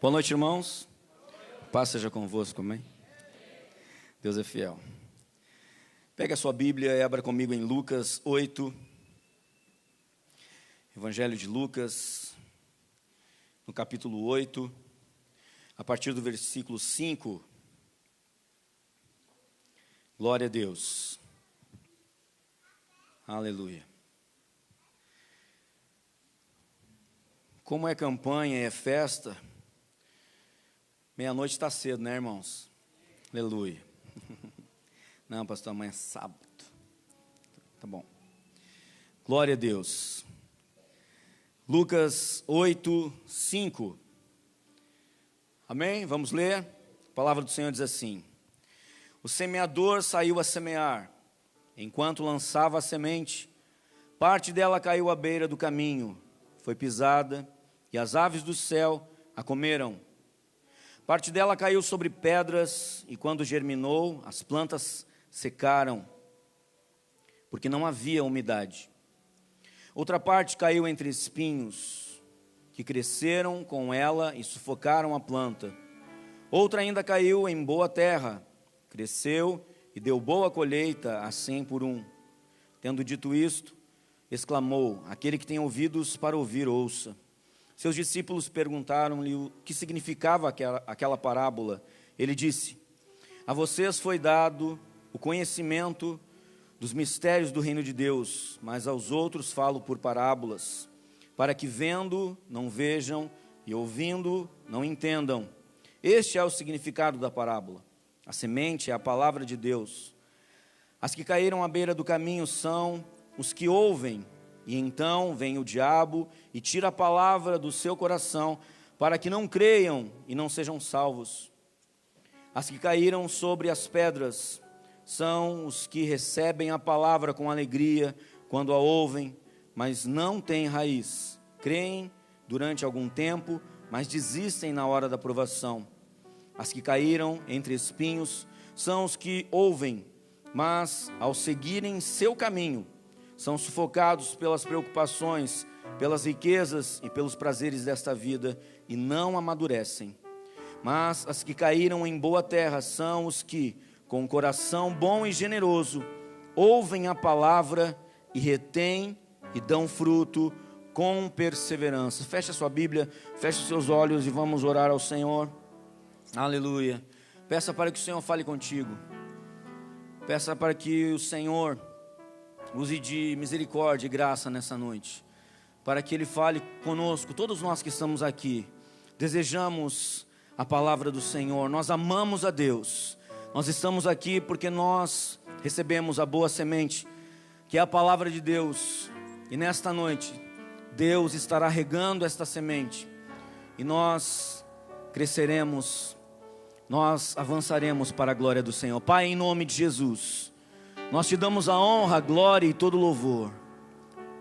Boa noite, irmãos. Paz seja convosco, amém? Deus é fiel. Pega a sua Bíblia e abra comigo em Lucas 8. Evangelho de Lucas, no capítulo 8, a partir do versículo 5. Glória a Deus. Aleluia. Como é campanha e é festa, meia-noite está cedo, né, irmãos? Aleluia. Não, pastor, amanhã é sábado. Tá bom. Glória a Deus. Lucas 8, 5. Amém? Vamos ler? A palavra do Senhor diz assim: O semeador saiu a semear. Enquanto lançava a semente, parte dela caiu à beira do caminho, foi pisada, e as aves do céu a comeram. Parte dela caiu sobre pedras, e quando germinou, as plantas secaram, porque não havia umidade. Outra parte caiu entre espinhos, que cresceram com ela e sufocaram a planta. Outra ainda caiu em boa terra, cresceu e deu boa colheita a 100 por 1. Tendo dito isto, exclamou: Aquele que tem ouvidos para ouvir, ouça. Seus discípulos perguntaram-lhe o que significava aquela parábola. Ele disse: A vocês foi dado o conhecimento dos mistérios do reino de Deus, mas aos outros falo por parábolas, para que vendo não vejam e ouvindo não entendam. Este é o significado da parábola. A semente é a palavra de Deus. As que caíram à beira do caminho são os que ouvem, e então vem o diabo e tira a palavra do seu coração, para que não creiam e não sejam salvos. As que caíram sobre as pedras são os que recebem a palavra com alegria quando a ouvem, mas não têm raiz. Creem durante algum tempo, mas desistem na hora da provação. As que caíram entre espinhos são os que ouvem, mas ao seguirem seu caminho, são sufocados pelas preocupações, pelas riquezas e pelos prazeres desta vida e não amadurecem. Mas as que caíram em boa terra são os que, com um coração bom e generoso, ouvem a palavra e retêm e dão fruto com perseverança. Feche a sua Bíblia, feche os seus olhos e vamos orar ao Senhor. Aleluia. Peça para que o Senhor fale contigo. Peça para que o Senhor use de misericórdia e graça nessa noite, para que Ele fale conosco. Todos nós que estamos aqui desejamos a palavra do Senhor. Nós amamos a Deus. Nós estamos aqui porque nós recebemos a boa semente, que é a palavra de Deus. E nesta noite Deus estará regando esta semente, e nós cresceremos, nós avançaremos para a glória do Senhor. Pai, em nome de Jesus, nós te damos a honra, a glória e todo o louvor.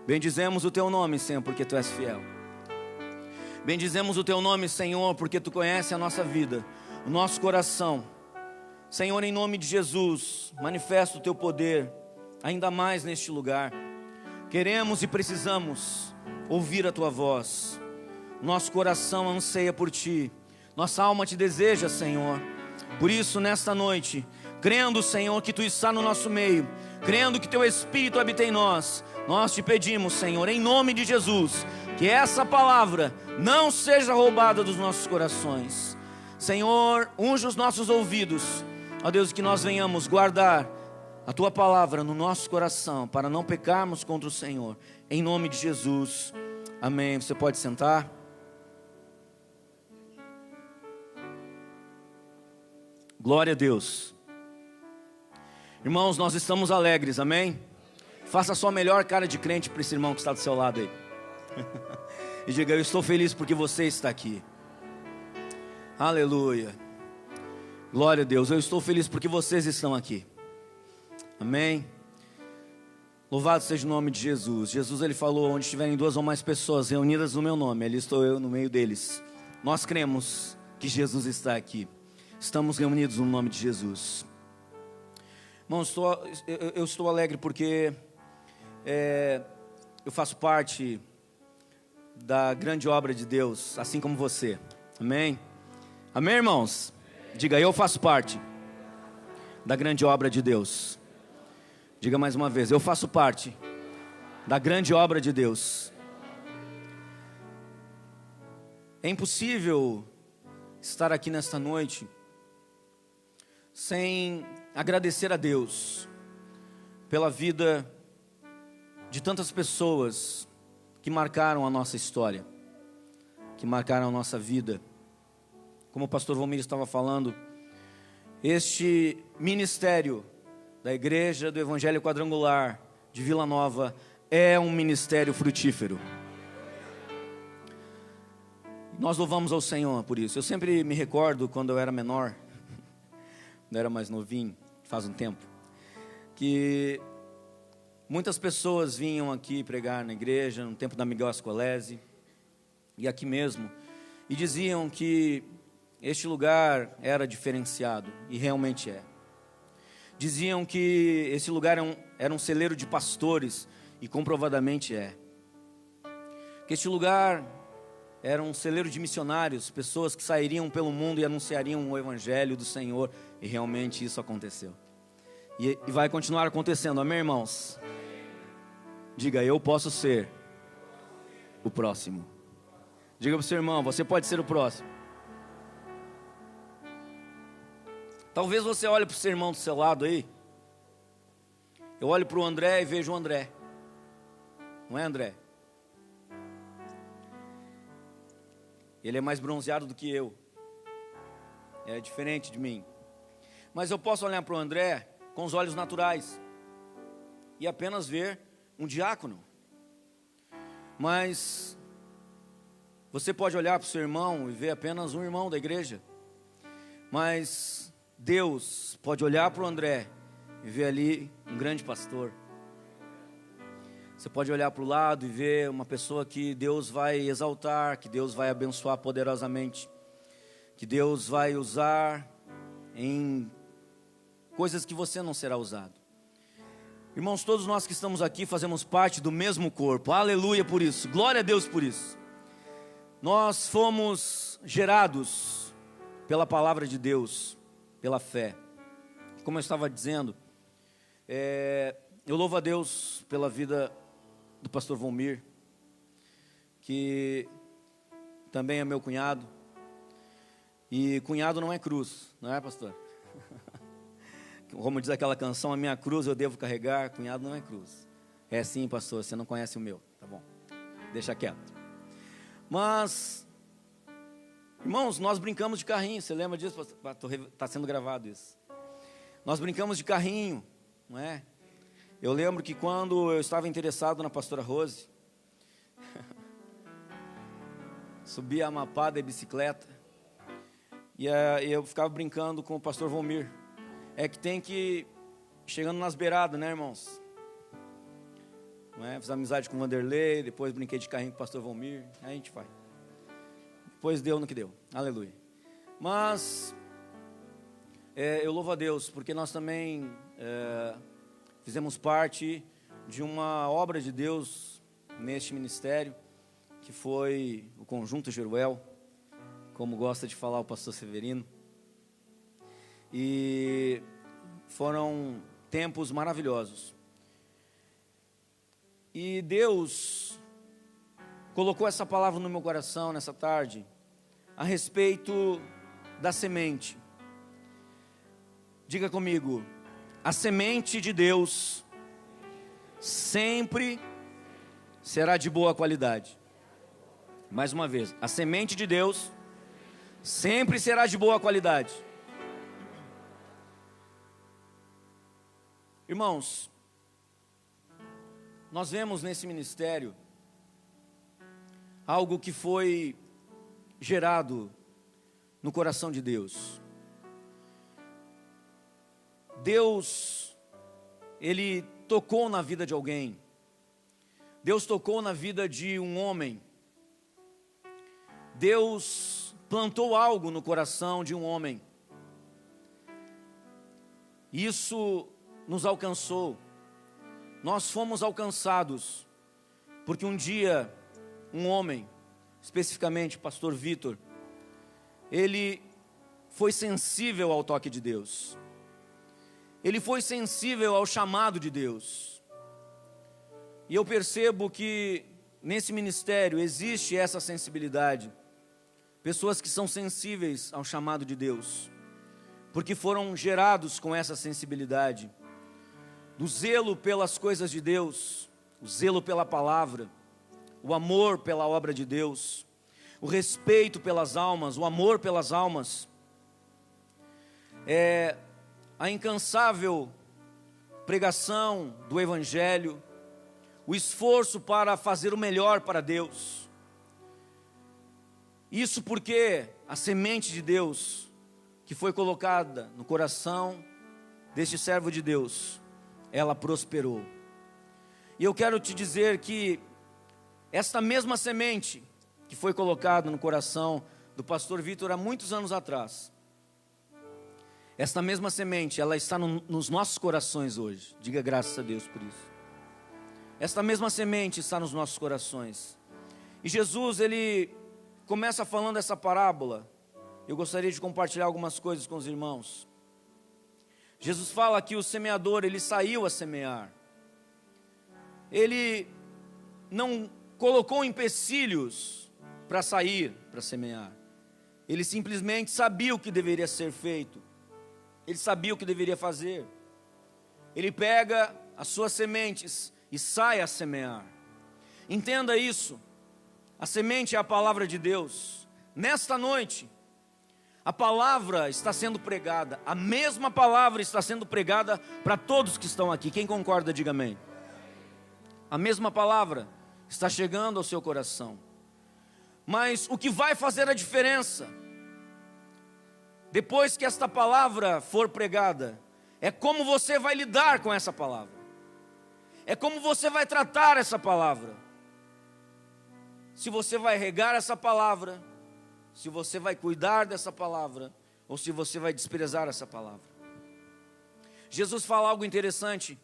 Bendizemos o teu nome, Senhor, porque tu és fiel. Bendizemos o teu nome, Senhor, porque tu conheces a nossa vida, o nosso coração. Senhor, em nome de Jesus, manifesta o teu poder ainda mais neste lugar. Queremos e precisamos ouvir a tua voz. Nosso coração anseia por ti, nossa alma te deseja, Senhor. Por isso, nesta noite, crendo, Senhor, que tu está no nosso meio, crendo que teu Espírito habita em nós, nós te pedimos, Senhor, em nome de Jesus, que essa palavra não seja roubada dos nossos corações. Senhor, unge os nossos ouvidos, ó Deus, que nós venhamos guardar a tua palavra no nosso coração, para não pecarmos contra o Senhor, em nome de Jesus, amém. Você pode sentar. Glória a Deus. Irmãos, nós estamos alegres, amém? Faça a sua melhor cara de crente para esse irmão que está do seu lado aí. E diga: eu estou feliz porque você está aqui. Aleluia. Glória a Deus. Eu estou feliz porque vocês estão aqui. Amém. Louvado seja o nome de Jesus. Jesus, ele falou: onde estiverem 2 ou mais pessoas reunidas no meu nome, ali estou eu no meio deles. Nós cremos que Jesus está aqui. Estamos reunidos no nome de Jesus. Irmãos, eu estou alegre porque eu faço parte da grande obra de Deus, assim como você. Amém? Amém, irmãos? Diga, eu faço parte da grande obra de Deus. Diga mais uma vez, eu faço parte da grande obra de Deus. É impossível estar aqui nesta noite sem agradecer a Deus pela vida de tantas pessoas que marcaram a nossa história, que marcaram a nossa vida. Como o pastor Valmir estava falando, este ministério da Igreja do Evangelho Quadrangular de Vila Nova é um ministério frutífero. Nós louvamos ao Senhor por isso. Eu sempre me recordo quando eu era menor, quando eu era mais novinho, faz um tempo, que muitas pessoas vinham aqui pregar na igreja, no tempo da Miguel Ascolese, e aqui mesmo, e diziam que este lugar era diferenciado, e realmente é. Diziam que esse lugar era um celeiro de pastores, e comprovadamente é. Que este lugar era um celeiro de missionários, pessoas que sairiam pelo mundo e anunciariam o Evangelho do Senhor, e realmente isso aconteceu. E vai continuar acontecendo, amém, irmãos? Diga, eu posso ser o próximo. Diga para o seu irmão, você pode ser o próximo. Talvez você olhe para o seu irmão do seu lado aí. Eu olho para o André e vejo o André. Não é, André? Ele é mais bronzeado do que eu. É diferente de mim. Mas eu posso olhar para o André com os olhos naturais e apenas ver um diácono. Mas você pode olhar para o seu irmão e ver apenas um irmão da igreja. Mas Deus pode olhar para o André e ver ali um grande pastor. Você pode olhar para o lado e ver uma pessoa que Deus vai exaltar, que Deus vai abençoar poderosamente, que Deus vai usar em coisas que você não será usado. Irmãos, todos nós que estamos aqui fazemos parte do mesmo corpo. Aleluia por isso, glória a Deus por isso. Nós fomos gerados pela palavra de Deus, pela fé. Como eu estava dizendo, eu louvo a Deus pela vida do pastor Valmir, que também é meu cunhado. E cunhado não é cruz, não é, pastor? Como diz aquela canção, a minha cruz eu devo carregar, cunhado não é cruz. É sim, pastor, você não conhece o meu, tá bom, deixa quieto. Mas, irmãos, nós brincamos de carrinho, você lembra disso? Está sendo gravado isso. Nós brincamos de carrinho, não é? Eu lembro que quando eu estava interessado na pastora Rose, subia a Amapá de bicicleta, e eu ficava brincando com o pastor Valmir. É que tem que, chegando nas beiradas, né, irmãos? Não é? Fiz amizade com o Vanderlei, depois brinquei de carrinho com o pastor Valmir, aí a gente vai. Depois deu no que deu, aleluia. Mas, eu louvo a Deus, porque nós também fizemos parte de uma obra de Deus neste ministério, que foi o Conjunto Jeruel, como gosta de falar o pastor Severino. E foram tempos maravilhosos. E Deus colocou essa palavra no meu coração nessa tarde, a respeito da semente. Diga comigo, a semente de Deus sempre será de boa qualidade. Mais uma vez, a semente de Deus sempre será de boa qualidade. Irmãos, nós vemos nesse ministério algo que foi gerado no coração de Deus. Deus, Ele tocou na vida de alguém. Deus tocou na vida de um homem. Deus plantou algo no coração de um homem. Isso nos alcançou. Nós fomos alcançados, porque um dia, um homem, especificamente pastor Vitor, ele foi sensível ao toque de Deus. Ele foi sensível ao chamado de Deus. E eu percebo que nesse ministério existe essa sensibilidade. Pessoas que são sensíveis ao chamado de Deus, porque foram gerados com essa sensibilidade, do zelo pelas coisas de Deus, o zelo pela palavra, o amor pela obra de Deus, o respeito pelas almas, o amor pelas almas, a incansável pregação do Evangelho, o esforço para fazer o melhor para Deus. Isso porque a semente de Deus que foi colocada no coração deste servo de Deus, ela prosperou. E eu quero te dizer que esta mesma semente que foi colocada no coração do pastor Vitor há muitos anos atrás, esta mesma semente, ela está nos nossos corações hoje. Diga graças a Deus por isso. Esta mesma semente está nos nossos corações. E Jesus, ele começa falando essa parábola. Eu gostaria de compartilhar algumas coisas com os irmãos. Jesus fala que o semeador, ele saiu a semear. Ele não colocou empecilhos para sair, para semear. Ele simplesmente sabia o que deveria ser feito. Ele sabia o que deveria fazer. Ele pega as suas sementes e sai a semear. Entenda isso. A semente é a palavra de Deus. Nesta noite, a palavra está sendo pregada. A mesma palavra está sendo pregada para todos que estão aqui. Quem concorda, diga amém. A mesma palavra está chegando ao seu coração. Mas o que vai fazer a diferença, depois que esta palavra for pregada, é como você vai lidar com essa palavra. É como você vai tratar essa palavra. Se você vai regar essa palavra, se você vai cuidar dessa palavra, ou se você vai desprezar essa palavra. Jesus fala algo interessante,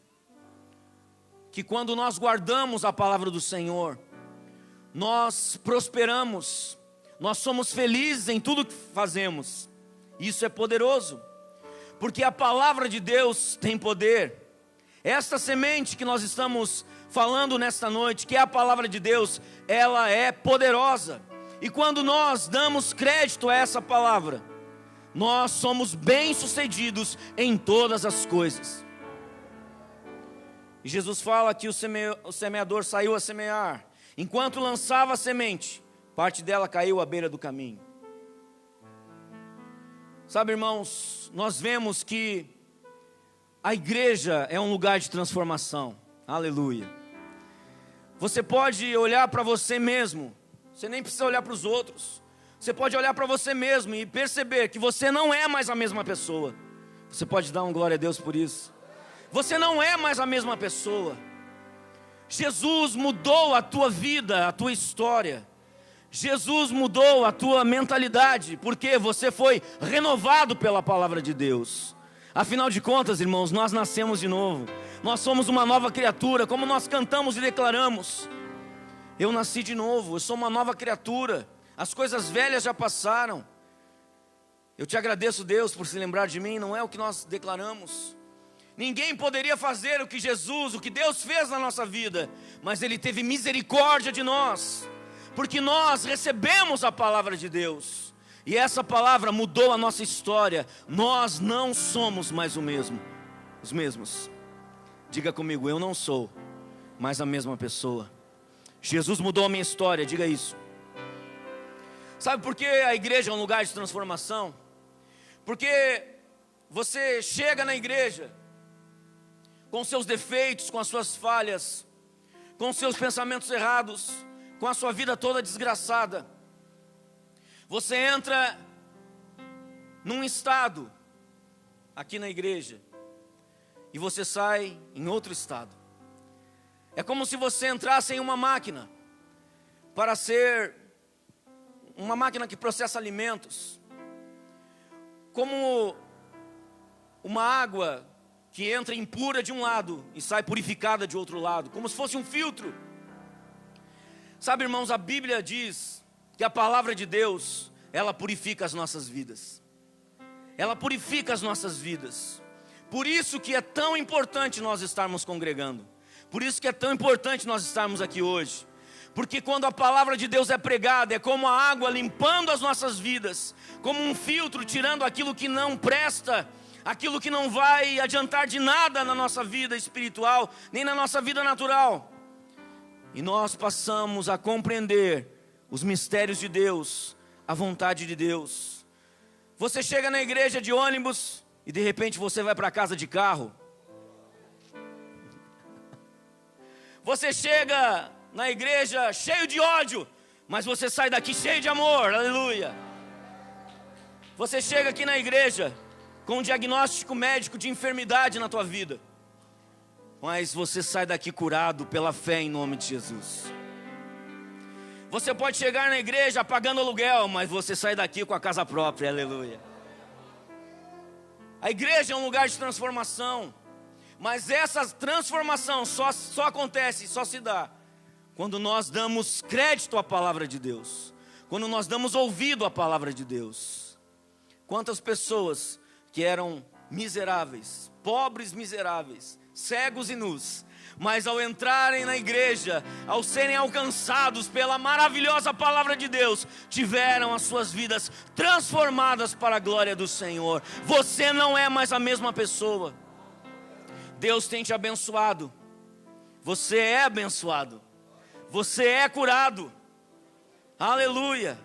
que quando nós guardamos a palavra do Senhor, nós prosperamos, nós somos felizes em tudo que fazemos. Isso é poderoso, porque a palavra de Deus tem poder. Esta semente que nós estamos falando nesta noite, que é a palavra de Deus, ela é poderosa. E quando nós damos crédito a essa palavra, nós somos bem-sucedidos em todas as coisas. E Jesus fala que o semeador saiu a semear. Enquanto lançava a semente, parte dela caiu à beira do caminho. Sabe, irmãos, nós vemos que a igreja é um lugar de transformação. Aleluia. Você pode olhar para você mesmo. Você nem precisa olhar para os outros. Você pode olhar para você mesmo e perceber que você não é mais a mesma pessoa. Você pode dar um glória a Deus por isso. Você não é mais a mesma pessoa. Jesus mudou a tua vida, a tua história. Jesus mudou a tua mentalidade, porque você foi renovado pela palavra de Deus. Afinal de contas, irmãos, nós nascemos de novo. Nós somos uma nova criatura, como nós cantamos e declaramos. Eu nasci de novo, eu sou uma nova criatura. As coisas velhas já passaram. Eu te agradeço, Deus, por se lembrar de mim. Não é o que nós declaramos. Ninguém poderia fazer o que Jesus, o que Deus fez na nossa vida, mas Ele teve misericórdia de nós, porque nós recebemos a palavra de Deus, e essa palavra mudou a nossa história. Nós não somos mais os mesmos. Diga comigo, eu não sou mais a mesma pessoa. Jesus mudou a minha história, diga isso. Sabe por que a igreja é um lugar de transformação? Porque você chega na igreja com seus defeitos, com as suas falhas, com seus pensamentos errados, com a sua vida toda desgraçada. Você entra num estado aqui na igreja e você sai em outro estado. É como se você entrasse em uma máquina para ser uma máquina que processa alimentos, como uma água que entra impura de um lado e sai purificada de outro lado, como se fosse um filtro. Sabe, irmãos, a Bíblia diz que a palavra de Deus, ela purifica as nossas vidas. ela purifica as nossas vidas. Por isso que é tão importante nós estarmos congregando. Por isso que é tão importante nós estarmos aqui hoje. Porque quando a palavra de Deus é pregada, é como a água limpando as nossas vidas, como um filtro tirando aquilo que não presta, aquilo que não vai adiantar de nada na nossa vida espiritual, nem na nossa vida natural. E nós passamos a compreender os mistérios de Deus, a vontade de Deus. Você chega na igreja de ônibus e de repente você vai para casa de carro. Você chega na igreja cheio de ódio, mas você sai daqui cheio de amor, aleluia. Você chega aqui na igreja com um diagnóstico médico de enfermidade na tua vida, mas você sai daqui curado pela fé em nome de Jesus. Você pode chegar na igreja pagando aluguel, mas você sai daqui com a casa própria, aleluia. A igreja é um lugar de transformação, mas essa transformação só acontece, só se dá quando nós damos crédito à palavra de Deus, quando nós damos ouvido à palavra de Deus. Quantas pessoas que eram miseráveis, pobres miseráveis, cegos e nus, mas ao entrarem na igreja, ao serem alcançados pela maravilhosa palavra de Deus, tiveram as suas vidas transformadas para a glória do Senhor. Você não é mais a mesma pessoa. Deus tem te abençoado. Você é abençoado. Você é curado. Aleluia.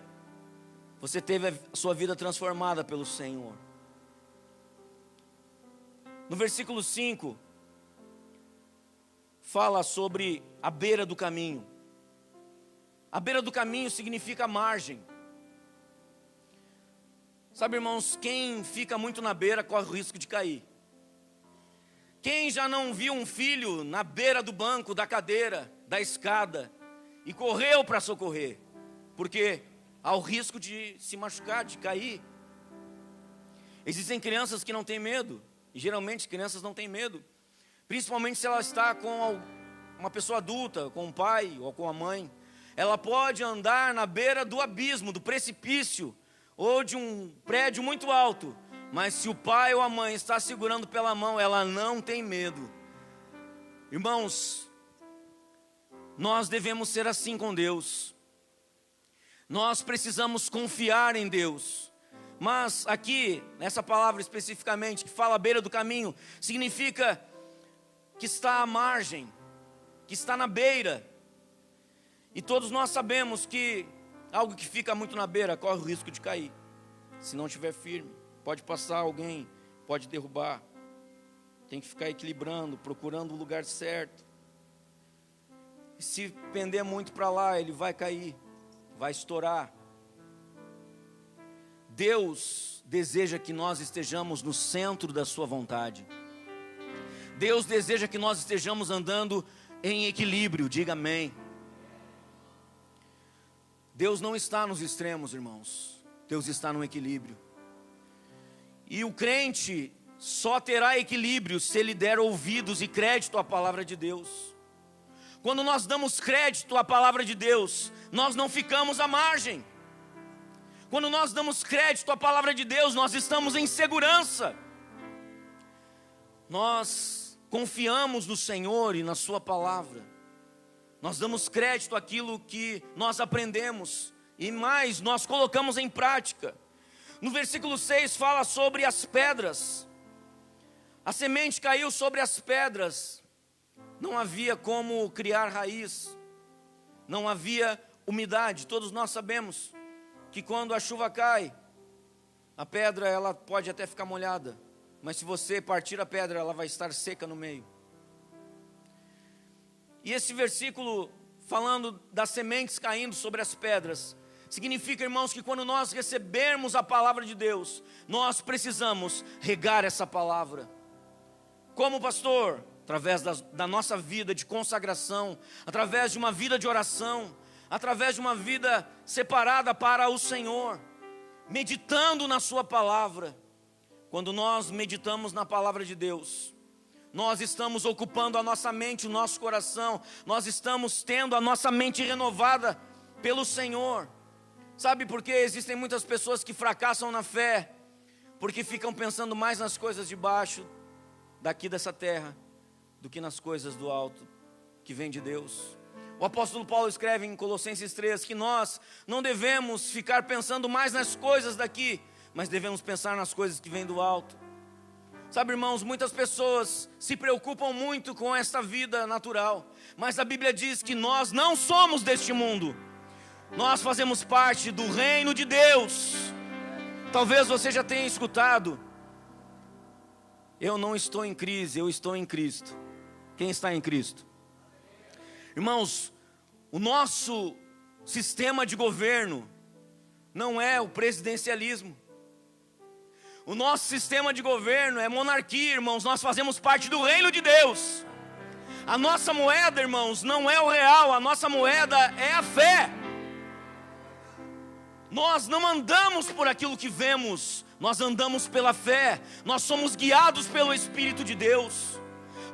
Você teve a sua vida transformada pelo Senhor. No versículo 5, fala sobre a beira do caminho. A beira do caminho significa margem. Sabe, irmãos, quem fica muito na beira corre o risco de cair. Quem já não viu um filho na beira do banco, da cadeira, da escada, e correu para socorrer? Porque há o risco de se machucar, de cair. Existem crianças que não têm medo, e geralmente crianças não têm medo, principalmente se ela está com uma pessoa adulta, com o pai ou com a mãe. Ela pode andar na beira do abismo, do precipício, ou de um prédio muito alto, mas se o pai ou a mãe está segurando pela mão, ela não tem medo. Irmãos, nós devemos ser assim com Deus. Nós precisamos confiar em Deus. Mas aqui, nessa palavra especificamente, que fala à beira do caminho, significa que está à margem, que está na beira. E todos nós sabemos que algo que fica muito na beira corre o risco de cair. Se não estiver firme, pode passar alguém, pode derrubar. Tem que ficar equilibrando, procurando o lugar certo. E se pender muito para lá, ele vai cair, vai estourar. Deus deseja que nós estejamos no centro da sua vontade. Deus deseja que nós estejamos andando em equilíbrio, diga amém. Deus não está nos extremos, irmãos. Deus está no equilíbrio. E o crente só terá equilíbrio se ele der ouvidos e crédito à palavra de Deus. Quando nós damos crédito à palavra de Deus, nós não ficamos à margem. Quando nós damos crédito à palavra de Deus, nós estamos em segurança. Nós confiamos no Senhor e na sua palavra. Nós damos crédito àquilo que nós aprendemos e mais, nós colocamos em prática. No versículo 6 fala sobre as pedras. A semente caiu sobre as pedras. Não havia como criar raiz. Não havia umidade. Todos nós sabemos que quando a chuva cai, a pedra ela pode até ficar molhada, mas se você partir a pedra, ela vai estar seca no meio. E esse versículo, falando das sementes caindo sobre as pedras, significa, irmãos, que quando nós recebermos a palavra de Deus, nós precisamos regar essa palavra. Como pastor? Através da nossa vida de consagração, através de uma vida de oração, através de uma vida separada para o Senhor, meditando na sua palavra. Quando nós meditamos na palavra de Deus, nós estamos ocupando a nossa mente, o nosso coração, nós estamos tendo a nossa mente renovada pelo Senhor. Sabe por quê? Existem muitas pessoas que fracassam na fé, porque ficam pensando mais nas coisas de baixo, daqui dessa terra, do que nas coisas do alto, que vem de Deus. O apóstolo Paulo escreve em Colossenses 3 que nós não devemos ficar pensando mais nas coisas daqui, mas devemos pensar nas coisas que vêm do alto. Sabe, irmãos, muitas pessoas se preocupam muito com esta vida natural, mas a Bíblia diz que nós não somos deste mundo. Nós fazemos parte do reino de Deus. Talvez você já tenha escutado: eu não estou em crise, eu estou em Cristo. Quem está em Cristo? Irmãos, o nosso sistema de governo não é o presidencialismo. O nosso sistema de governo é monarquia, irmãos. Nós fazemos parte do reino de Deus. A nossa moeda, irmãos, não é o real, a nossa moeda é a fé. Nós não andamos por aquilo que vemos, nós andamos pela fé. Nós somos guiados pelo Espírito de Deus.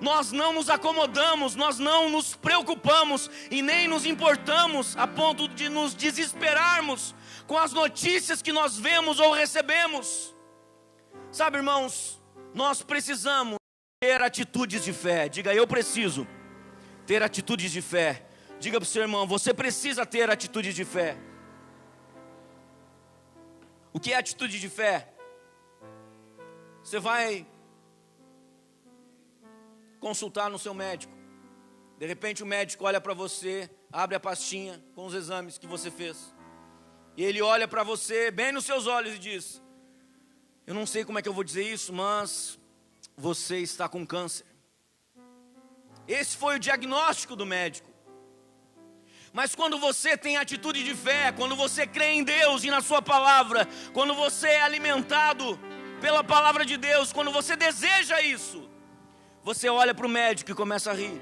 Nós não nos acomodamos, nós não nos preocupamos e nem nos importamos a ponto de nos desesperarmos com as notícias que nós vemos ou recebemos. Sabe, irmãos, nós precisamos ter atitudes de fé. Diga: eu preciso ter atitudes de fé. Diga para o seu irmão: você precisa ter atitudes de fé. O que é atitude de fé? Você vai consultar no seu médico. De repente o médico olha para você, abre a pastinha com os exames que você fez. E ele olha para você bem nos seus olhos e diz: eu não sei como é que eu vou dizer isso, mas você está com câncer. Esse foi o diagnóstico do médico. Mas quando você tem atitude de fé, quando você crê em Deus e na sua palavra, quando você é alimentado pela palavra de Deus, quando você deseja isso, você olha para o médico e começa a rir.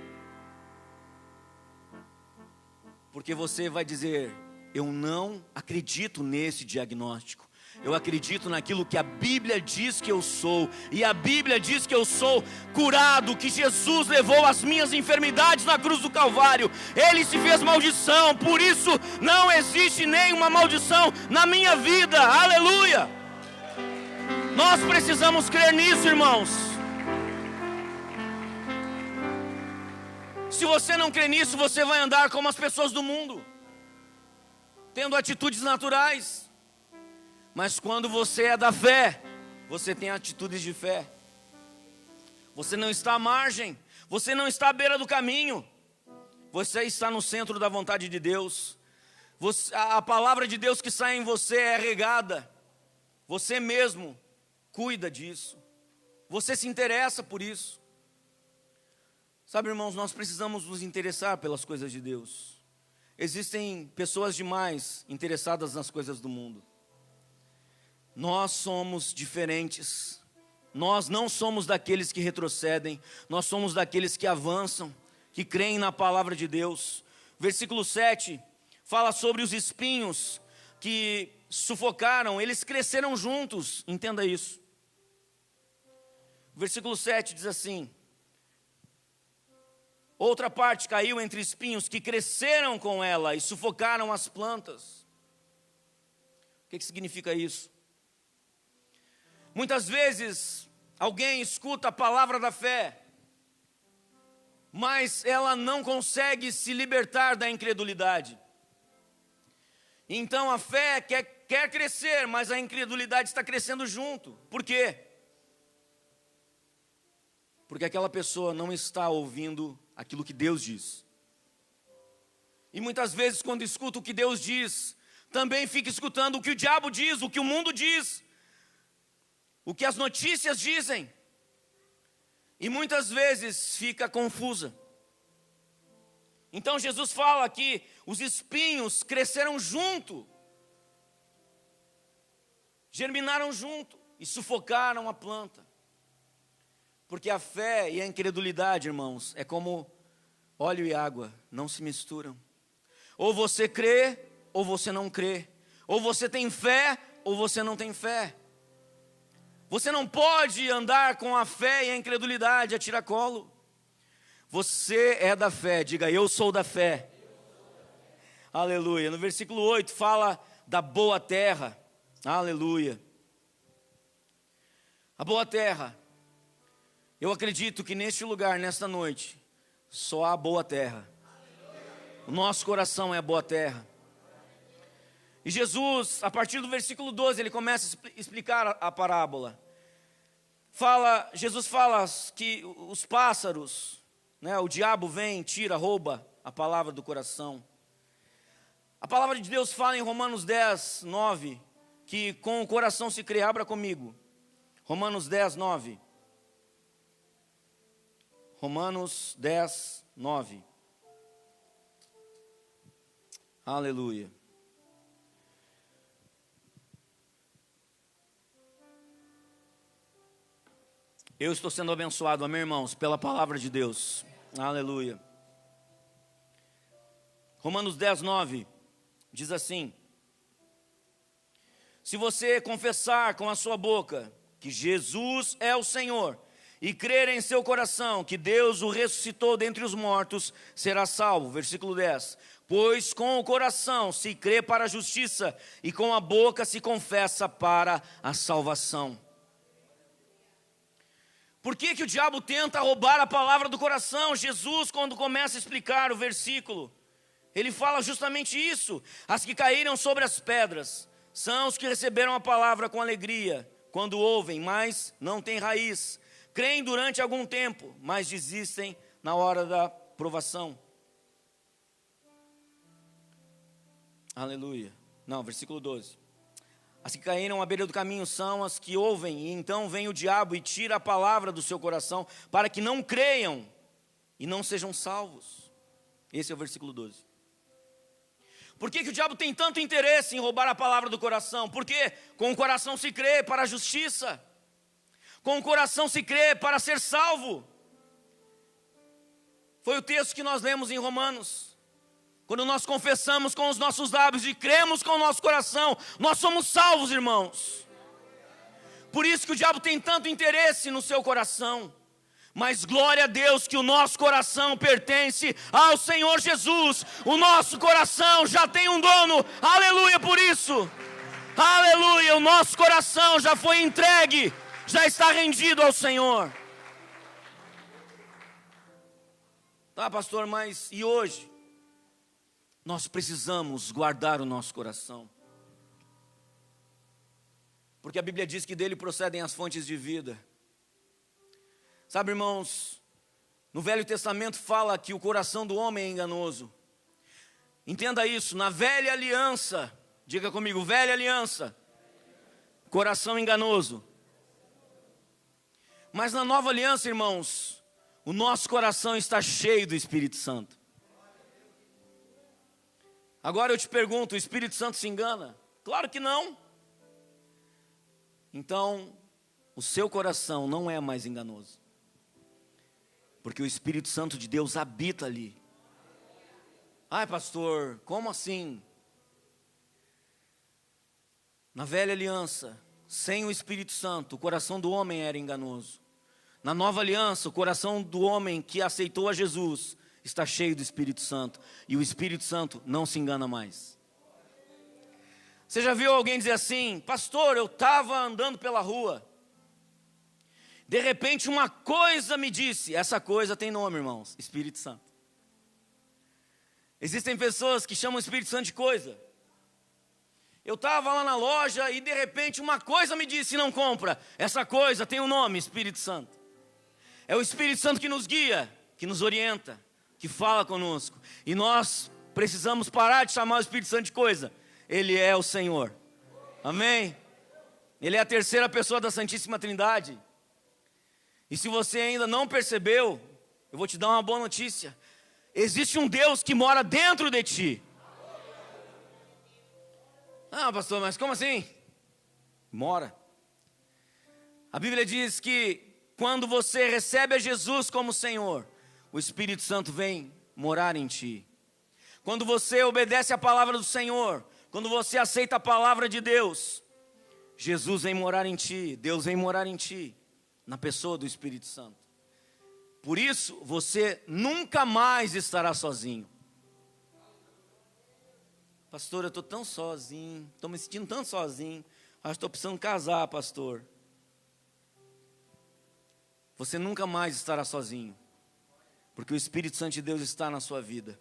Porque você vai dizer: eu não acredito nesse diagnóstico. Eu acredito naquilo que a Bíblia diz que eu sou. E a Bíblia diz que eu sou curado, que Jesus levou as minhas enfermidades na cruz do Calvário. Ele se fez maldição, por isso não existe nenhuma maldição na minha vida. Aleluia! Nós precisamos crer nisso, irmãos. Se você não crê nisso, você vai andar como as pessoas do mundo, tendo atitudes naturais. Mas quando você é da fé, você tem atitudes de fé. Você não está à margem, você não está à beira do caminho, você está no centro da vontade de Deus. A palavra de Deus que sai em você é regada. Você mesmo cuida disso. Você se interessa por isso. Sabe, irmãos, nós precisamos nos interessar pelas coisas de Deus. Existem pessoas demais interessadas nas coisas do mundo. Nós somos diferentes. Nós não somos daqueles que retrocedem. Nós somos daqueles que avançam, que creem na palavra de Deus. Versículo 7 fala sobre os espinhos que sufocaram. Eles cresceram juntos. Entenda isso. Versículo 7 diz assim: outra parte caiu entre espinhos que cresceram com ela e sufocaram as plantas. O que significa isso? Muitas vezes alguém escuta a palavra da fé, mas ela não consegue se libertar da incredulidade. Então a fé quer crescer, mas a incredulidade está crescendo junto. Por quê? Porque aquela pessoa não está ouvindo aquilo que Deus diz. E muitas vezes, quando escuta o que Deus diz, também fica escutando o que o diabo diz, o que o mundo diz, o que as notícias dizem. E muitas vezes fica confusa. Então Jesus fala que os espinhos cresceram junto, germinaram junto e sufocaram a planta. Porque a fé e a incredulidade, irmãos, é como óleo e água, não se misturam. Ou você crê, ou você não crê. Ou você tem fé, ou você não tem fé. Você não pode andar com a fé e a incredulidade a tiracolo. Você é da fé, diga: eu sou da fé. Aleluia. No versículo 8 fala da boa terra. Aleluia. A boa terra. Eu acredito que neste lugar, nesta noite, só há boa terra. O nosso coração é a boa terra. E Jesus, a partir do versículo 12, ele começa a explicar a parábola. Jesus fala que os pássaros, né, o diabo vem, tira, rouba a palavra do coração. A palavra de Deus fala em Romanos 10, 9, que com o coração se crê. Abra comigo. Romanos 10, 9. Romanos 10, 9. Aleluia. Eu estou sendo abençoado, amém, irmãos, pela palavra de Deus. Aleluia. Romanos 10, 9, diz assim: se você confessar com a sua boca que Jesus é o Senhor, e crer em seu coração que Deus o ressuscitou dentre os mortos, será salvo. Versículo 10. Pois com o coração se crê para a justiça, e com a boca se confessa para a salvação. Por que o diabo tenta roubar a palavra do coração? Jesus, quando começa a explicar o versículo, ele fala justamente isso. As que caíram sobre as pedras são os que receberam a palavra com alegria, quando ouvem, mas não têm raiz. Creem durante algum tempo, mas desistem na hora da provação. Aleluia. Não, versículo 12. As que caíram à beira do caminho são as que ouvem, e então vem o diabo e tira a palavra do seu coração, para que não creiam e não sejam salvos. Esse é o versículo 12. Por que o diabo tem tanto interesse em roubar a palavra do coração? Porque com o coração se crê para a justiça, com o coração se crê para ser salvo. Foi o texto que nós lemos em Romanos. Quando nós confessamos com os nossos lábios e cremos com o nosso coração, nós somos salvos, irmãos. Por isso que o diabo tem tanto interesse no seu coração. Mas glória a Deus que o nosso coração pertence ao Senhor Jesus. O nosso coração já tem um dono. Aleluia por isso. Aleluia, o nosso coração já foi entregue, já está rendido ao Senhor. Tá, pastor, mas e hoje? Nós precisamos guardar o nosso coração. Porque a Bíblia diz que dele procedem as fontes de vida. Sabe, irmãos, no Velho Testamento fala que o coração do homem é enganoso. Entenda isso, na velha aliança, diga comigo, velha aliança, coração enganoso. Mas na nova aliança, irmãos, o nosso coração está cheio do Espírito Santo. Agora eu te pergunto, o Espírito Santo se engana? Claro que não. Então, o seu coração não é mais enganoso. Porque o Espírito Santo de Deus habita ali. Ai, pastor, como assim? Na velha aliança, sem o Espírito Santo, o coração do homem era enganoso. Na nova aliança, o coração do homem que aceitou a Jesus está cheio do Espírito Santo. E o Espírito Santo não se engana mais. Você já viu alguém dizer assim: pastor, eu estava andando pela rua, de repente uma coisa me disse. Essa coisa tem nome, irmãos: Espírito Santo. Existem pessoas que chamam o Espírito Santo de coisa. Eu estava lá na loja e de repente uma coisa me disse: não compra. Essa coisa tem um nome: Espírito Santo. É o Espírito Santo que nos guia, que nos orienta, que fala conosco. E nós precisamos parar de chamar o Espírito Santo de coisa. Ele é o Senhor. Amém? Ele é a terceira pessoa da Santíssima Trindade. E se você ainda não percebeu, eu vou te dar uma boa notícia. Existe um Deus que mora dentro de ti. Ah, pastor, mas como assim? Mora. A Bíblia diz que quando você recebe a Jesus como Senhor, o Espírito Santo vem morar em ti. Quando você obedece a palavra do Senhor, quando você aceita a palavra de Deus, Jesus vem morar em ti, Deus vem morar em ti, na pessoa do Espírito Santo. Por isso, você nunca mais estará sozinho. Pastor, eu estou tão sozinho, estou me sentindo tão sozinho, acho que estou precisando casar, pastor. você nunca mais estará sozinho, porque o Espírito Santo de Deus está na sua vida.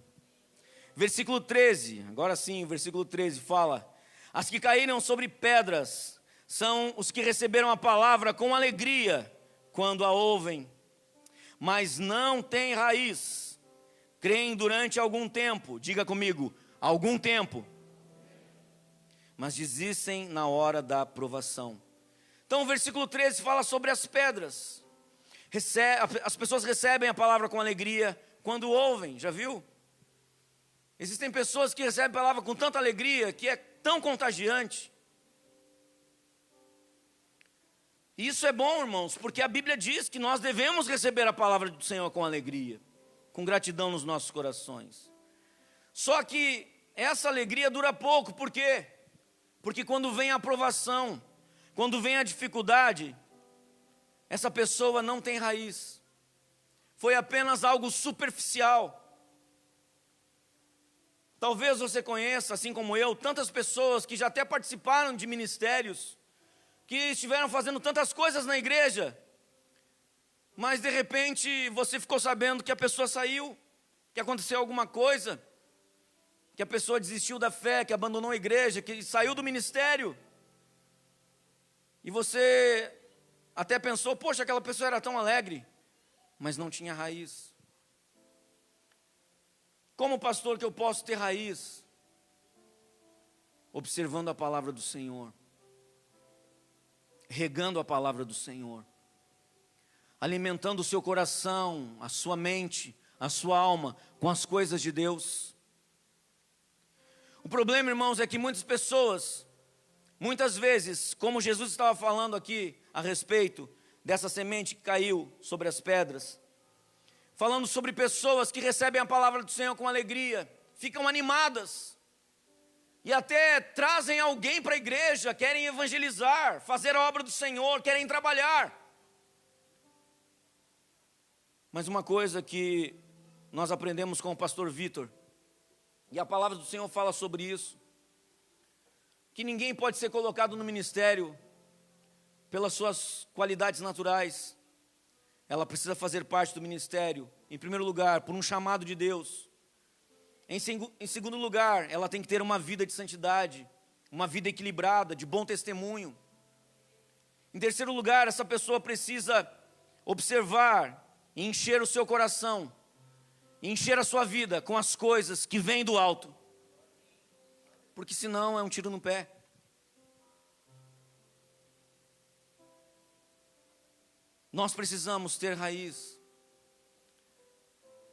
Versículo 13, agora sim, versículo 13 fala: as que caíram sobre pedras são os que receberam a palavra com alegria quando a ouvem, mas não têm raiz, creem durante algum tempo, diga comigo, algum tempo, mas desistem na hora da provação. Então o versículo 13 fala sobre as pedras. As pessoas recebem a palavra com alegria quando ouvem, já viu? Existem pessoas que recebem a palavra com tanta alegria que é tão contagiante. E isso é bom, irmãos, porque a Bíblia diz que nós devemos receber a palavra do Senhor com alegria, com gratidão nos nossos corações. Só que essa alegria dura pouco, por quê? Porque quando vem a aprovação, quando vem a dificuldade, essa pessoa não tem raiz. Foi apenas algo superficial. Talvez você conheça, assim como eu, tantas pessoas que já até participaram de ministérios, que estiveram fazendo tantas coisas na igreja, mas de repente você ficou sabendo que a pessoa saiu, que aconteceu alguma coisa, que a pessoa desistiu da fé, que abandonou a igreja, que saiu do ministério. E você até pensou, poxa, aquela pessoa era tão alegre, mas não tinha raiz. Como pastor que eu posso ter raiz? Observando a palavra do Senhor, regando a palavra do Senhor, alimentando o seu coração, a sua mente, a sua alma com as coisas de Deus. O problema, irmãos, é que muitas pessoas, muitas vezes, como Jesus estava falando aqui a respeito dessa semente que caiu sobre as pedras, falando sobre pessoas que recebem a palavra do Senhor com alegria, ficam animadas, e até trazem alguém para a igreja, querem evangelizar, fazer a obra do Senhor, querem trabalhar. Mas uma coisa que nós aprendemos com o pastor Vitor, e a palavra do Senhor fala sobre isso, que ninguém pode ser colocado no ministério pelas suas qualidades naturais. Ela precisa fazer parte do ministério, em primeiro lugar, por um chamado de Deus. Em segundo lugar, ela tem que ter uma vida de santidade, uma vida equilibrada, de bom testemunho. Em terceiro lugar, essa pessoa precisa observar e encher o seu coração, encher a sua vida com as coisas que vêm do alto, porque senão é um tiro no pé. Nós precisamos ter raiz.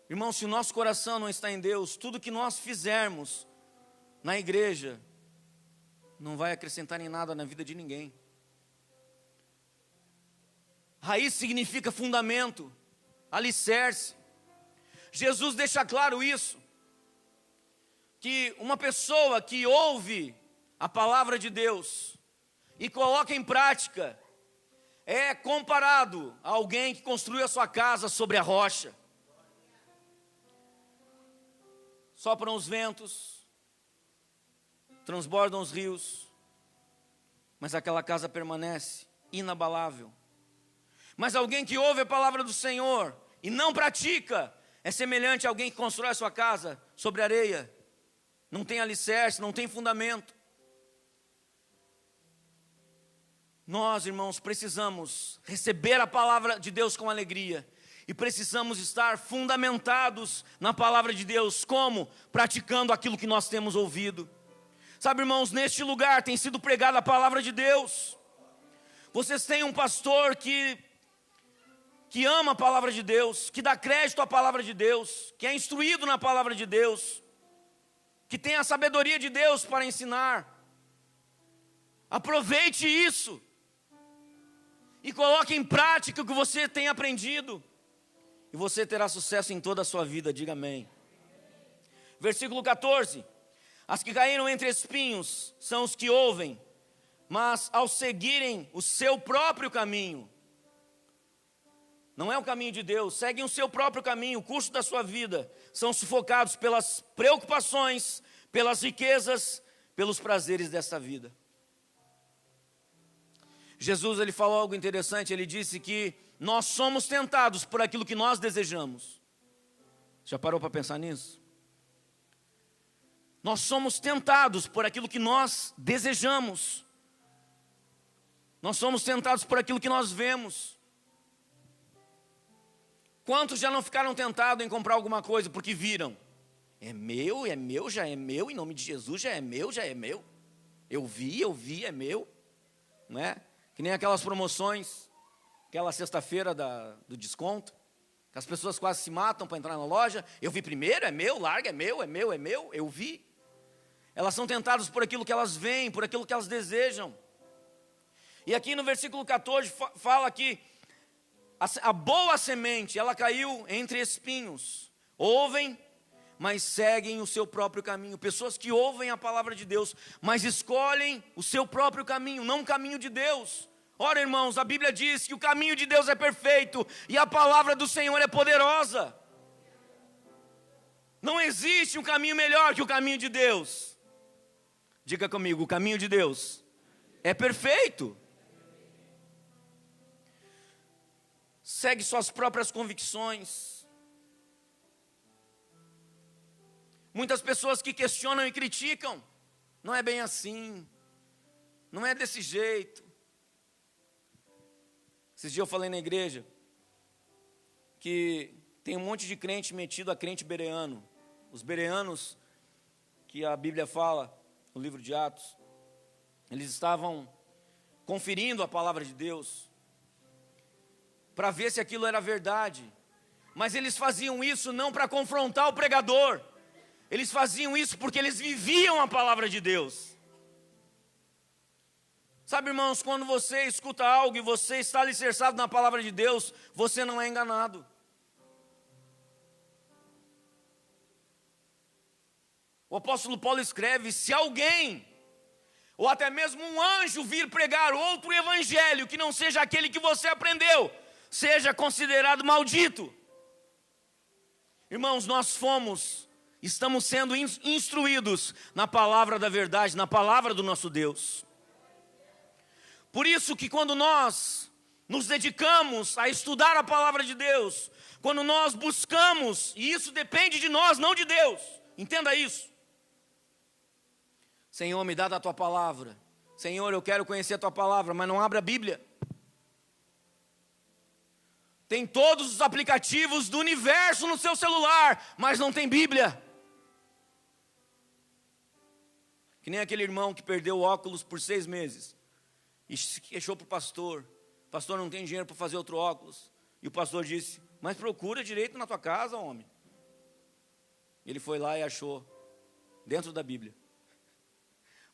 Irmão, se o nosso coração não está em Deus, tudo que nós fizermos na igreja não vai acrescentar em nada na vida de ninguém. Raiz significa fundamento, alicerce. Jesus deixa claro isso, que uma pessoa que ouve a palavra de Deus e coloca em prática, é comparado a alguém que construiu a sua casa sobre a rocha. Sopram os ventos, transbordam os rios, mas aquela casa permanece inabalável. Mas alguém que ouve a palavra do Senhor e não pratica, é semelhante a alguém que constrói a sua casa sobre areia. Não tem alicerce, não tem fundamento. Nós, irmãos, precisamos receber a palavra de Deus com alegria. E precisamos estar fundamentados na palavra de Deus. Como? Praticando aquilo que nós temos ouvido. Sabe, irmãos, neste lugar tem sido pregada a palavra de Deus. Vocês têm um pastor que ama a palavra de Deus, que dá crédito à palavra de Deus, que é instruído na palavra de Deus, que tem a sabedoria de Deus para ensinar. Aproveite isso e coloque em prática o que você tem aprendido, e você terá sucesso em toda a sua vida, diga amém. Versículo 14: as que caíram entre espinhos são os que ouvem, mas ao seguirem o seu próprio caminho, não é o caminho de Deus, seguem o seu próprio caminho, o curso da sua vida, são sufocados pelas preocupações, pelas riquezas, pelos prazeres desta vida. Jesus, ele falou algo interessante, ele disse que nós somos tentados por aquilo que nós desejamos. Já parou para pensar nisso? Nós somos tentados por aquilo que nós desejamos. Nós somos tentados por aquilo que nós vemos. Quantos já não ficaram tentados em comprar alguma coisa porque viram? É meu, já é meu, em nome de Jesus já é meu, já é meu. Eu vi, é meu. Não é? Que nem aquelas promoções, aquela sexta-feira do desconto, que as pessoas quase se matam para entrar na loja. Eu vi primeiro, é meu, larga, é meu, eu vi. Elas são tentadas por aquilo que elas veem, por aquilo que elas desejam. E aqui no versículo 14 fala que a boa semente, ela caiu entre espinhos. Ouvem, mas seguem o seu próprio caminho. Pessoas que ouvem a palavra de Deus, mas escolhem o seu próprio caminho, não o caminho de Deus. Ora, irmãos, a Bíblia diz que o caminho de Deus é perfeito e a palavra do Senhor é poderosa. Não existe um caminho melhor que o caminho de Deus. Diga comigo, o caminho de Deus é perfeito. Segue suas próprias convicções. Muitas pessoas que questionam e criticam, não é bem assim, não é desse jeito. Esses dias eu falei na igreja que tem um monte de crente metido a crente bereano. Os bereanos, que a Bíblia fala no livro de Atos, eles estavam conferindo a palavra de Deus para ver se aquilo era verdade, mas eles faziam isso não para confrontar o pregador, eles faziam isso porque eles viviam a palavra de Deus. Sabe, irmãos, quando você escuta algo e você está alicerçado na palavra de Deus, você não é enganado. O apóstolo Paulo escreve: se alguém, ou até mesmo um anjo, vir pregar outro evangelho que não seja aquele que você aprendeu, seja considerado maldito. Irmãos, estamos sendo instruídos na palavra da verdade, na palavra do nosso Deus. Por isso que quando nós nos dedicamos a estudar a palavra de Deus, quando nós buscamos, e isso depende de nós, não de Deus, entenda isso. Senhor, me dá da tua palavra. Senhor, eu quero conhecer a tua palavra, mas não abra a Bíblia. Tem todos os aplicativos do universo no seu celular, mas não tem Bíblia. Que nem aquele irmão que perdeu o óculos por 6 meses. E se queixou para o pastor: pastor, não tem dinheiro para fazer outro óculos. E o pastor disse: mas procura direito na tua casa, homem. Ele foi lá e achou, dentro da Bíblia.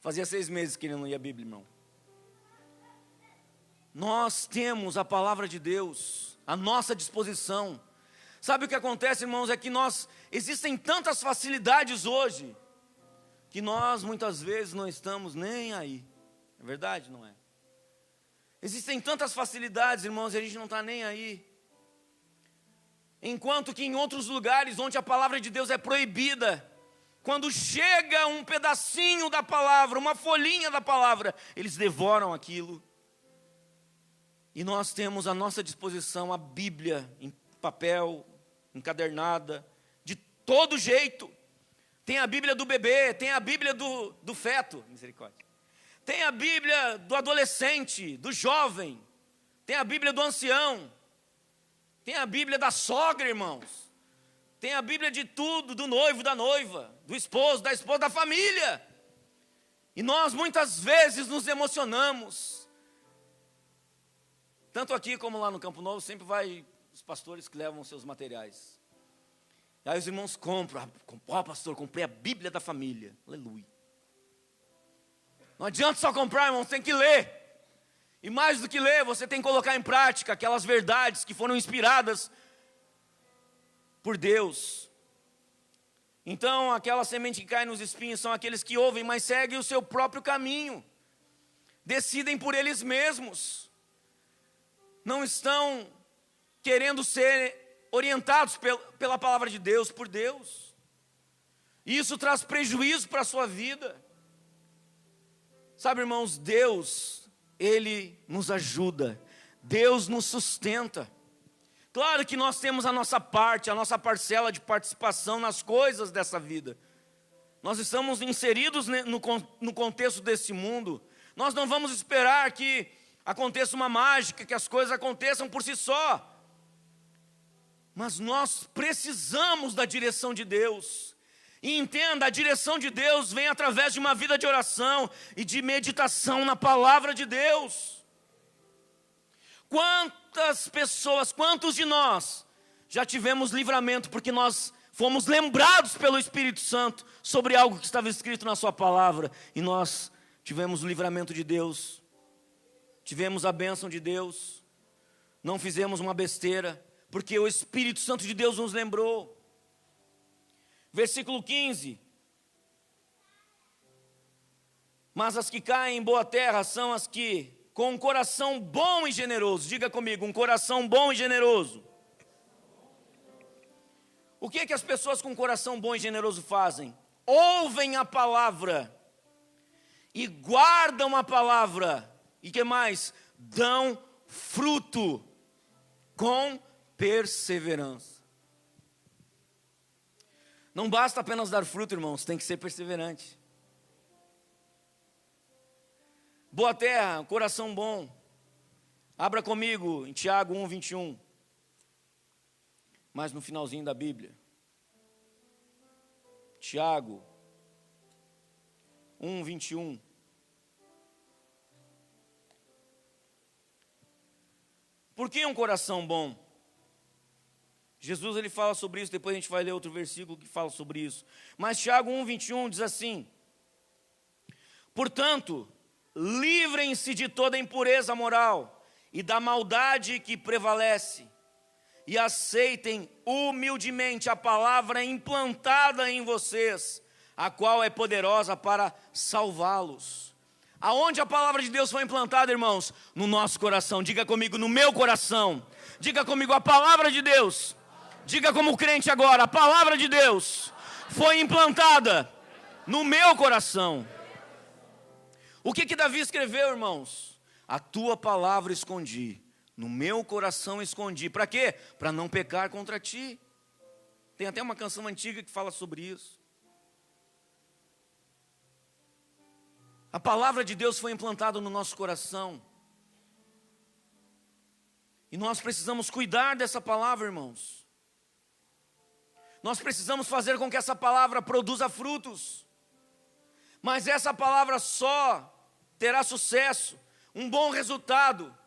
Fazia 6 meses que ele não lia a Bíblia, irmão. Nós temos a palavra de Deus à nossa disposição. Sabe o que acontece, irmãos? É que existem tantas facilidades hoje, que nós muitas vezes não estamos nem aí. É verdade, não é? Existem tantas facilidades, irmãos, e a gente não está nem aí. Enquanto que em outros lugares onde a palavra de Deus é proibida, quando chega um pedacinho da palavra, uma folhinha da palavra, eles devoram aquilo. E nós temos à nossa disposição a Bíblia em papel, encadernada, de todo jeito. Tem a Bíblia do bebê, tem a Bíblia do feto, misericórdia. Tem a Bíblia do adolescente, do jovem. Tem a Bíblia do ancião. Tem a Bíblia da sogra, irmãos. Tem a Bíblia de tudo, do noivo, da noiva, do esposo, da esposa, da família. E nós muitas vezes nos emocionamos. Tanto aqui como lá no Campo Novo, sempre vai os pastores que levam seus materiais. E aí os irmãos compram. Pastor, comprei a Bíblia da família. Aleluia. Não adianta só comprar, irmãos, tem que ler. E mais do que ler, você tem que colocar em prática aquelas verdades que foram inspiradas por Deus. Então, aquela semente que cai nos espinhos são aqueles que ouvem, mas seguem o seu próprio caminho. Decidem por eles mesmos. Não estão querendo ser orientados pela palavra de Deus, por Deus. E isso traz prejuízo para a sua vida. Sabe, irmãos, Deus, Ele nos ajuda, Deus nos sustenta. Claro que nós temos a nossa parte, a nossa parcela de participação nas coisas dessa vida. Nós estamos inseridos no contexto desse mundo. Nós não vamos esperar que aconteça uma mágica, que as coisas aconteçam por si só. Mas nós precisamos da direção de Deus. E entenda, a direção de Deus vem através de uma vida de oração e de meditação na palavra de Deus. Quantas pessoas, quantos de nós já tivemos livramento porque nós fomos lembrados pelo Espírito Santo sobre algo que estava escrito na sua palavra, e nós tivemos o livramento de Deus, tivemos a bênção de Deus, não fizemos uma besteira, porque o Espírito Santo de Deus nos lembrou. Versículo 15. Mas as que caem em boa terra são as que, com um coração bom e generoso, diga comigo, um coração bom e generoso. O que é que as pessoas com um coração bom e generoso fazem? Ouvem a palavra e guardam a palavra, e que mais? Dão fruto com perseverança. Não basta apenas dar fruto, irmãos, tem que ser perseverante. Boa terra, coração bom. Abra comigo em Tiago 1:21. Mas no finalzinho da Bíblia. Tiago 1:21. Por que um coração bom? Jesus ele fala sobre isso, depois a gente vai ler outro versículo que fala sobre isso. Mas Tiago 1:21 diz assim: portanto, livrem-se de toda impureza moral e da maldade que prevalece, e aceitem humildemente a palavra implantada em vocês, a qual é poderosa para salvá-los. Aonde a palavra de Deus foi implantada, irmãos? No nosso coração. Diga comigo, no meu coração. Diga comigo, a palavra de Deus. Diga como crente agora, a palavra de Deus foi implantada no meu coração. O que Davi escreveu, irmãos? A tua palavra escondi, no meu coração escondi. Para quê? Para não pecar contra ti. Tem até uma canção antiga que fala sobre isso. A palavra de Deus foi implantada no nosso coração. E nós precisamos cuidar dessa palavra, irmãos. Nós precisamos fazer com que essa palavra produza frutos. Mas essa palavra só terá sucesso, um bom resultado,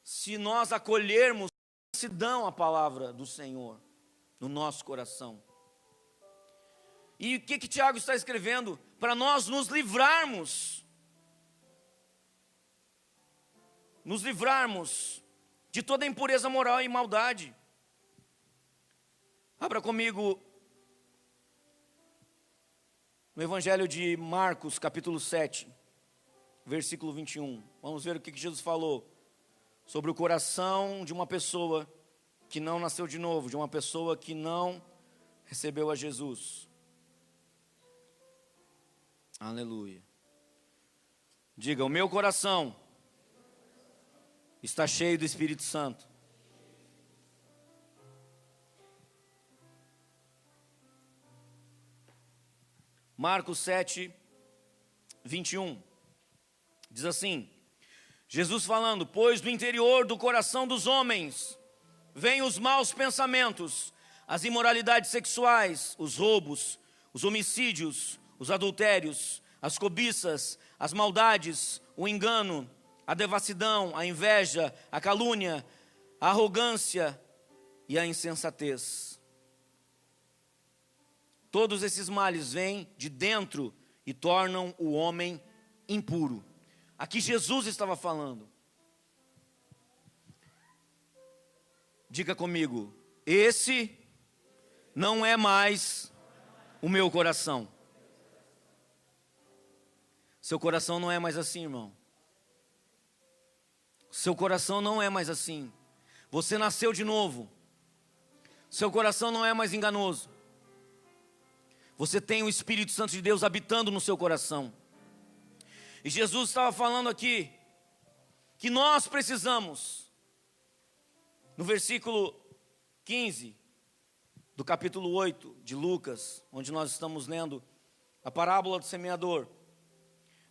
se nós acolhermos a palavra do Senhor no nosso coração. E o que Tiago está escrevendo? Para nós nos livrarmos de toda impureza moral e maldade. Abra comigo no Evangelho de Marcos, capítulo 7, versículo 21. Vamos ver o que Jesus falou sobre o coração de uma pessoa que não nasceu de novo, de uma pessoa que não recebeu a Jesus. Aleluia. Diga, o meu coração está cheio do Espírito Santo. Marcos 7, 21, diz assim, Jesus falando, pois do interior do coração dos homens vêm os maus pensamentos, as imoralidades sexuais, os roubos, os homicídios, os adultérios, as cobiças, as maldades, o engano, a devassidão, a inveja, a calúnia, a arrogância e a insensatez. Todos esses males vêm de dentro e tornam o homem impuro. Aqui Jesus estava falando. Diga comigo, esse não é mais o meu coração. Seu coração não é mais assim, irmão. Seu coração não é mais assim. Você nasceu de novo. Seu coração não é mais enganoso. Você tem o Espírito Santo de Deus habitando no seu coração. E Jesus estava falando aqui que nós precisamos, no versículo 15 do capítulo 8 de Lucas, onde nós estamos lendo a parábola do semeador.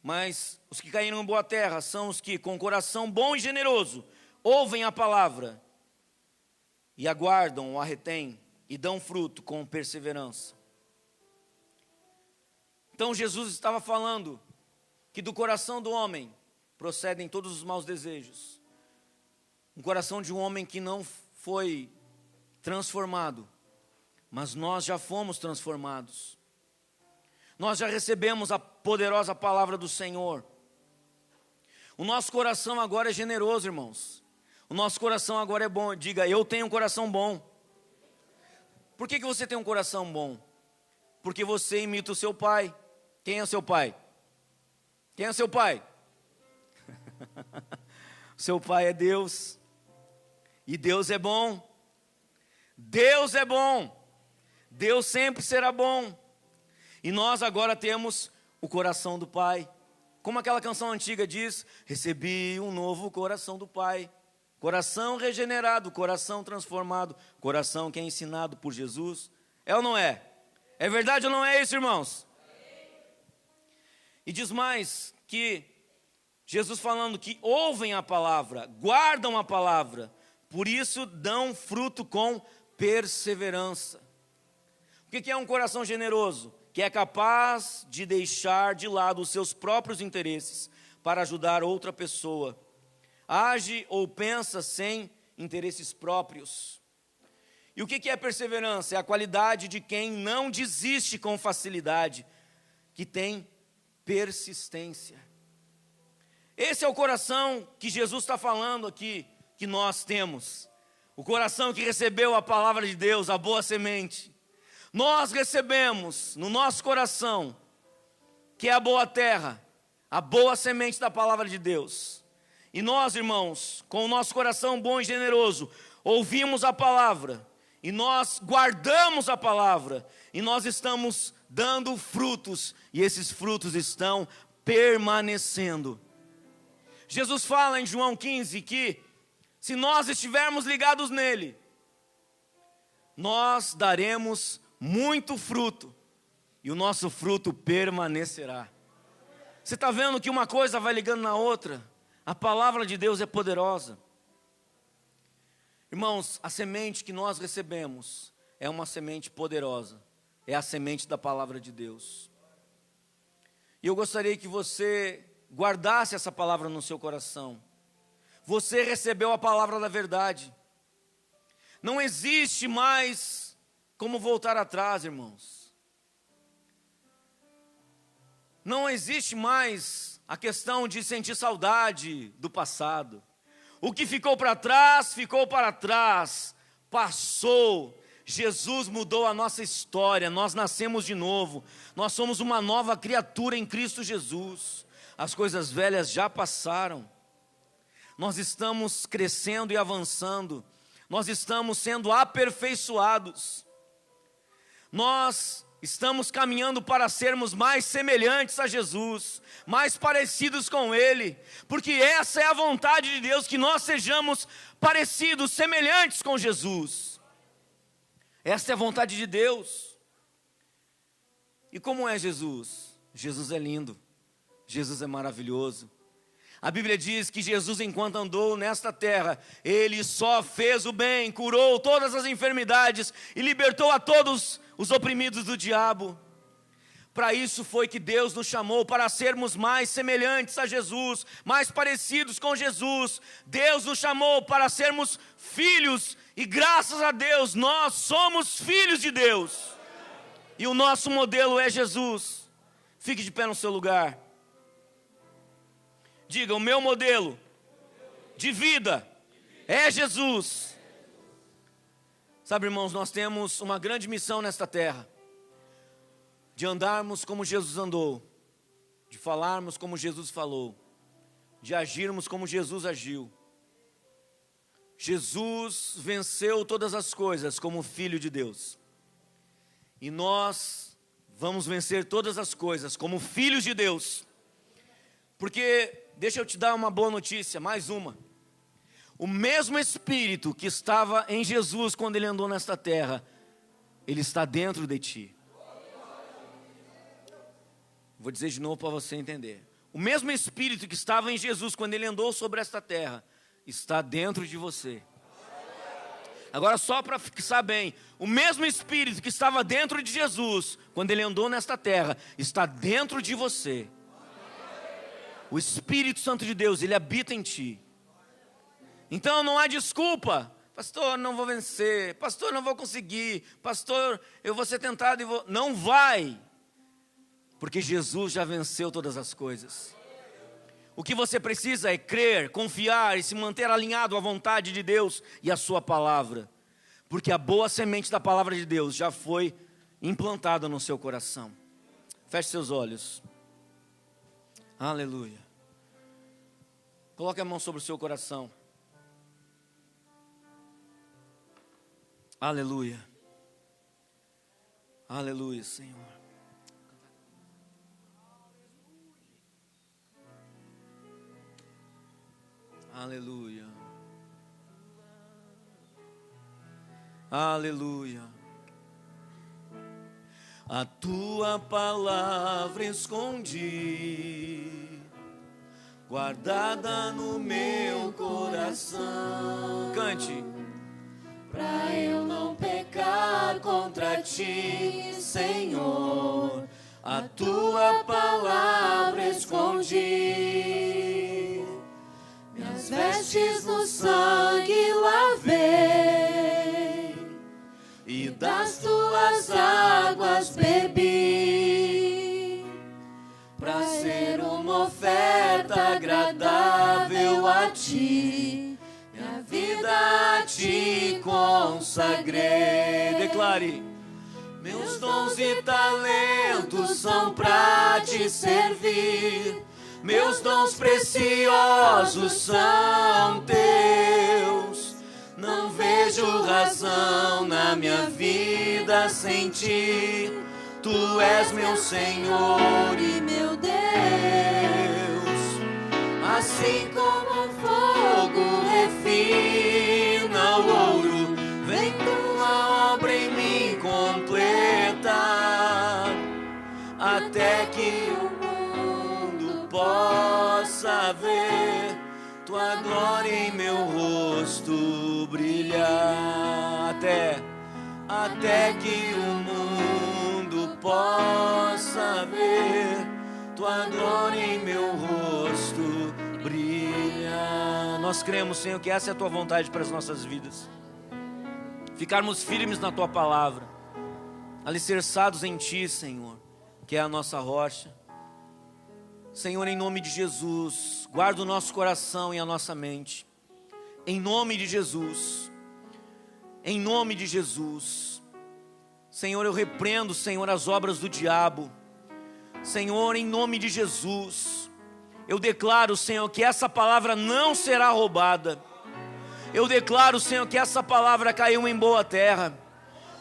Mas os que caíram em boa terra são os que, com coração bom e generoso, ouvem a palavra e aguardam, ou a retêm, e dão fruto com perseverança. Então Jesus estava falando que do coração do homem procedem todos os maus desejos. Um coração de um homem que não foi transformado, mas nós já fomos transformados. Nós já recebemos a poderosa palavra do Senhor. O nosso coração agora é generoso, irmãos. O nosso coração agora é bom. Diga, eu tenho um coração bom. Por que você tem um coração bom? Porque você imita o seu pai. Quem é o seu pai? Quem é o seu pai? O seu pai é Deus. E Deus é bom. Deus é bom. Deus sempre será bom. E nós agora temos o coração do Pai. Como aquela canção antiga diz: recebi um novo coração do Pai. Coração regenerado, coração transformado, coração que é ensinado por Jesus. É ou não é? É verdade ou não é isso, irmãos? E diz mais que Jesus falando que ouvem a palavra, guardam a palavra, por isso dão fruto com perseverança. O que é um coração generoso? Que é capaz de deixar de lado os seus próprios interesses para ajudar outra pessoa. Age ou pensa sem interesses próprios. E o que é perseverança? É a qualidade de quem não desiste com facilidade, que tem persistência. Esse é o coração que Jesus está falando aqui, que nós temos. O coração que recebeu a palavra de Deus, a boa semente. Nós recebemos no nosso coração, que é a boa terra, a boa semente da palavra de Deus. E nós, irmãos, com o nosso coração bom e generoso, ouvimos a palavra, e nós guardamos a palavra, e nós estamos dando frutos, e esses frutos estão permanecendo. Jesus fala em João 15 que, se nós estivermos ligados nele, nós daremos muito fruto, e o nosso fruto permanecerá. Você está vendo que uma coisa vai ligando na outra? A palavra de Deus é poderosa. Irmãos, a semente que nós recebemos é uma semente poderosa, é a semente da palavra de Deus. E eu gostaria que você guardasse essa palavra no seu coração. Você recebeu a palavra da verdade. Não existe mais como voltar atrás, irmãos. Não existe mais a questão de sentir saudade do passado. O que ficou para trás, passou. Jesus mudou a nossa história, nós nascemos de novo. Nós somos uma nova criatura em Cristo Jesus. As coisas velhas já passaram. Nós estamos crescendo e avançando. Nós estamos sendo aperfeiçoados. Nós estamos caminhando para sermos mais semelhantes a Jesus, mais parecidos com Ele, porque essa é a vontade de Deus, que nós sejamos parecidos, semelhantes com Jesus. Essa é a vontade de Deus. E como é Jesus? Jesus é lindo, Jesus é maravilhoso. A Bíblia diz que Jesus, enquanto andou nesta terra, Ele só fez o bem, curou todas as enfermidades e libertou a todos os oprimidos do diabo. Para isso foi que Deus nos chamou, para sermos mais semelhantes a Jesus, mais parecidos com Jesus. Deus nos chamou para sermos filhos, e graças a Deus nós somos filhos de Deus. E o nosso modelo é Jesus. Fique de pé no seu lugar. Diga, o meu modelo de vida é Jesus. Sabe, irmãos, nós temos uma grande missão nesta terra, de andarmos como Jesus andou, de falarmos como Jesus falou, de agirmos como Jesus agiu. Jesus venceu todas as coisas como Filho de Deus, e nós vamos vencer todas as coisas como filhos de Deus, Porque, deixa eu te dar uma boa notícia, mais uma. O mesmo Espírito que estava em Jesus quando ele andou nesta terra, ele está dentro de ti. Vou dizer de novo para você entender. O mesmo Espírito que estava em Jesus quando ele andou sobre esta terra, está dentro de você. Agora só para fixar bem, o mesmo Espírito que estava dentro de Jesus, quando ele andou nesta terra, está dentro de você. O Espírito Santo de Deus, ele habita em ti. Então não há desculpa. Pastor, não vou vencer. Pastor, não vou conseguir. Pastor, eu vou ser tentado e vou... Não vai. Porque Jesus já venceu todas as coisas. O que você precisa é crer, confiar e se manter alinhado à vontade de Deus e à sua palavra. Porque a boa semente da palavra de Deus já foi implantada no seu coração. Feche seus olhos. Aleluia. Coloque a mão sobre o seu coração. Aleluia. Aleluia, Senhor. Aleluia. Aleluia. A tua palavra escondi, guardada no meu coração. Cante. Pra eu não pecar contra ti, Senhor, a tua palavra escondi. Minhas vestes no sangue lavei, e das tuas águas bebi, pra ser uma oferta agradável a ti, minha vida a ti consagrei. Declare. Meus dons e talentos são pra te servir, meus dons preciosos são teus. Não vejo razão na minha vida sem ti. Tu és meu Senhor e meu Deus. Assim como o fogo refina o ouro, vem tua obra em mim completa, até que o mundo possa ver tua glória em meu rosto brilhar. Até que o mundo possa ver tua glória em meu rosto brilhar. Nós cremos, Senhor, que essa é a tua vontade para as nossas vidas. Ficarmos firmes na tua palavra, alicerçados em ti, Senhor, que é a nossa rocha. Senhor, em nome de Jesus, guarda o nosso coração e a nossa mente. Em nome de Jesus. Em nome de Jesus. Senhor, eu repreendo, Senhor, as obras do diabo. Senhor, em nome de Jesus, eu declaro, Senhor, que essa palavra não será roubada. Eu declaro, Senhor, que essa palavra caiu em boa terra.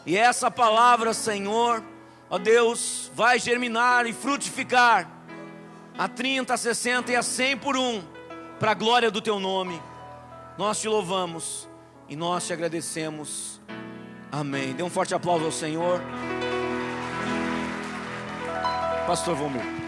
E essa palavra, Senhor, ó Deus, vai germinar e frutificar a 30, a 60 e a 100 por um, para a glória do teu nome. Nós te louvamos e nós te agradecemos. Amém. Dê um forte aplauso ao Senhor. Pastor Vomir.